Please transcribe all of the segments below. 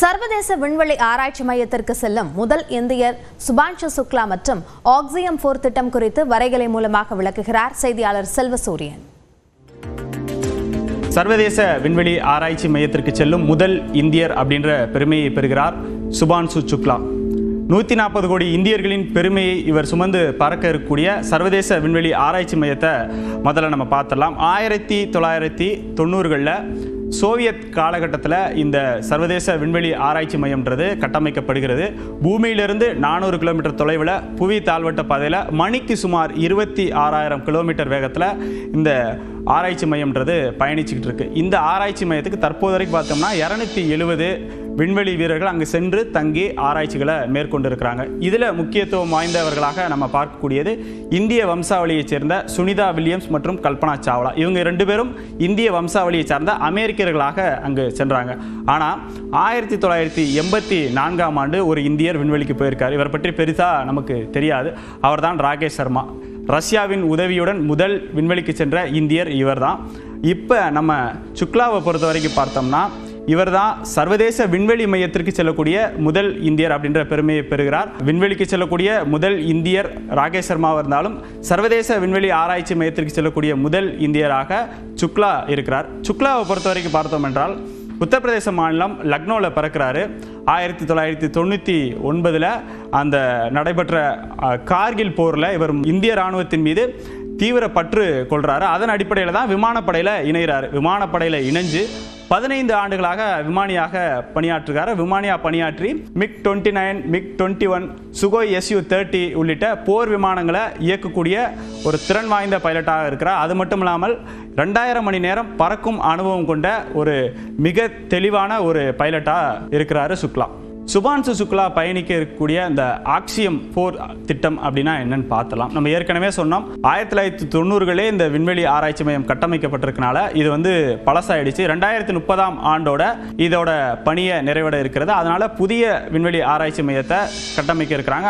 சர்வதேச விண்வெளி ஆராய்ச்சி மையத்திற்கு செல்லும் முதல் இந்தியர் சுபான்ஷு சுக்லா மற்றும் ஆக்சியம் 4 திட்டம் குறித்து வரைகலை மூலமாக விளக்குகிறார் செய்தியாளர் செல்வசூரியன். சர்வதேச விண்வெளி ஆராய்ச்சி மையத்திற்கு செல்லும் முதல் இந்தியர் அப்படின்ற பெருமையை பெறுகிறார் சுபான்ஷு சுக்லா. 140 கோடி இந்தியர்களின் பெருமையை இவர் சுமந்து பறக்க இருக்கக்கூடிய சர்வதேச விண்வெளி ஆராய்ச்சி மையத்தை முதல்ல நம்ம பார்த்துடலாம். 1990களில் சோவியத் காலகட்டத்தில் இந்த சர்வதேச விண்வெளி ஆராய்ச்சி மையம்ன்றது கட்டமைக்கப்படுகிறது. பூமியிலிருந்து 400 கிலோமீட்டர் தொலைவில் புவி தாழ்வட்ட பாதையில் மணிக்கு சுமார் 26,000 கிலோமீட்டர் வேகத்தில் இந்த ஆராய்ச்சி மையம்ன்றது பயணிச்சுக்கிட்டு இருக்கு. இந்த ஆராய்ச்சி மையத்துக்கு தற்போது வரைக்கும் பார்த்தோம்னா 270 விண்வெளி வீரர்கள் அங்கு சென்று தங்கி ஆராய்ச்சிகளை மேற்கொண்டு இருக்கிறாங்க. இதில் முக்கியத்துவம் வாய்ந்தவர்களாக நம்ம பார்க்கக்கூடியது இந்திய வம்சாவளியைச் சேர்ந்த சுனிதா வில்லியம்ஸ் மற்றும் கல்பனா சாவ்லா. இவங்க 2 பேரும் இந்திய வம்சாவளியை சார்ந்த அமெரிக்கர்களாக அங்கு சென்றாங்க. ஆனால் 1984ஆம் ஆண்டு ஒரு இந்தியர் விண்வெளிக்கு போயிருக்கார். இவரை பற்றி பெரிதாக நமக்கு தெரியாது. அவர்தான் ராகேஷ் சர்மா. ரஷ்யாவின் உதவியுடன் முதல் விண்வெளிக்கு சென்ற இந்தியர் இவர்தான். இப்போ நம்ம சுக்லாவை பொறுத்த வரைக்கும் பார்த்தோம்னா இவர் தான் சர்வதேச விண்வெளி மையத்திற்கு செல்லக்கூடிய முதல் இந்தியர் அப்படின்ற பெருமையை பெறுகிறார். விண்வெளிக்கு செல்லக்கூடிய முதல் இந்தியர் ராகேஷ் சர்மாவாக இருந்தாலும் சர்வதேச விண்வெளி ஆராய்ச்சி மையத்திற்கு செல்லக்கூடிய முதல் இந்தியராக சுக்லா இருக்கிறார். சுக்லாவை பொறுத்த வரைக்கும் பார்த்தோம் என்றால் உத்தரப்பிரதேச மாநிலம் லக்னோவில் பிறக்கிறாரு. 1999 அந்த நடைபெற்ற கார்கில் போரில் இவர் இந்திய இராணுவத்தின் மீது தீவிர பற்று கொள்கிறாரு. அதன் அடிப்படையில் தான் விமானப்படையில் இணைகிறார். விமானப்படையில் இணைஞ்சு 15 ஆண்டுகளாக விமானியாக பணியாற்றுகிறார். விமானியாக பணியாற்றி MiG-29, MiG-21, சுகோய் Su-30 உள்ளிட்ட போர் விமானங்களை இயக்கக்கூடிய ஒரு திறன் வாய்ந்த பைலட்டாக இருக்கிறார். அது மட்டும் இல்லாமல் 2000 மணி நேரம் பறக்கும் அனுபவம் கொண்ட ஒரு மிக தெளிவான ஒரு பைலட்டாக இருக்கிறாரு சுக்லா. சுபான்ஷு சுக்லா பயணிக்க இருக்கக்கூடிய இந்த ஆக்சியம் 4 திட்டம் அப்படின்னா என்னன்னு பார்த்தலாம். நம்ம ஏற்கனவே சொன்னோம் 1990களே இந்த விண்வெளி ஆராய்ச்சி மையம் கட்டமைக்கப்பட்டிருக்கனால இது பழசாயிடுச்சு. 2030ஆம் ஆண்டோட இதோட பணியை நிறைவட இருக்கிறது. அதனால புதிய விண்வெளி ஆராய்ச்சி மையத்தை கட்டமைக்க இருக்கிறாங்க.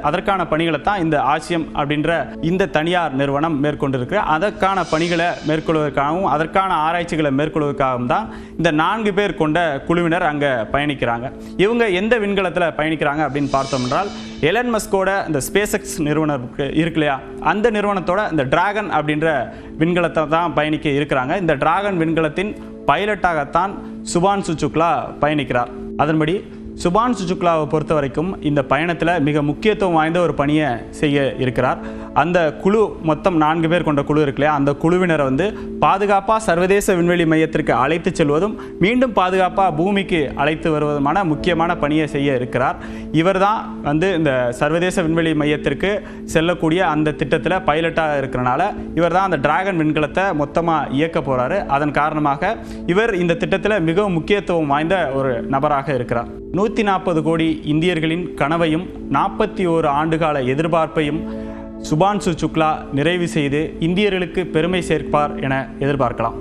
அதற்கான பணிகளை தான் இந்த ஆக்சியம் அப்படின்ற இந்த தனியார் நிறுவனம் மேற்கொண்டிருக்கு. அதற்கான பணிகளை மேற்கொள்வதற்காகவும் அதற்கான ஆராய்ச்சிகளை மேற்கொள்வதற்காகவும் தான் இந்த 4 பேர் கொண்ட குழுவினர் அங்கே பயணிக்கிறாங்க. இவங்க எந்த விண்கலத்தில் பயணிக்கிறாங்க அப்படின்னு பார்த்தோம் என்றால் எலன் மஸ்கோட இந்த ஸ்பேஸ் எக்ஸ் நிறுவனம் இருக்கு இல்லையா, அந்த நிறுவனத்தோட இந்த டிராகன் அப்படின்ற விண்கலத்தை தான் பயணிக்க இருக்கிறாங்க. இந்த டிராகன் விண்கலத்தின் பைலட்டாகத்தான் சுபான்ஷு சுக்லா பயணிக்கிறார். அதன்படி சுபான்ஷு சுக்லாவை பொறுத்த வரைக்கும் இந்த பயணத்தில் மிக முக்கியத்துவம் வாய்ந்த ஒரு பணியை செய்ய இருக்கிறார். அந்த குழு மொத்தம் 4 பேர் கொண்ட குழு இருக்கு இல்லையா, அந்த குழுவினரை பாதுகாப்பாக சர்வதேச விண்வெளி மையத்திற்கு அழைத்து செல்வதும் மீண்டும் பாதுகாப்பாக பூமிக்கு அழைத்து வருவதுமான முக்கியமான பணியை செய்ய இருக்கிறார். இவர் தான் இந்த சர்வதேச விண்வெளி மையத்திற்கு செல்லக்கூடிய அந்த திட்டத்தில் பைலட்டாக இருக்கிறனால இவர் தான் அந்த டிராகன் விண்கலத்தை மொத்தமாக இயக்க போகிறாரு. அதன் காரணமாக இவர் இந்த திட்டத்தில் மிகவும் முக்கியத்துவம் வாய்ந்த ஒரு நபராக இருக்கிறார். 140 கோடி இந்தியர்களின் கனவையும் 41 ஆண்டுகால எதிர்பார்ப்பையும் சுபான்ஷு சுக்லா நிறைவு செய்து இந்தியர்களுக்கு பெருமை சேர்ப்பார் என எதிர்பார்க்கலாம்.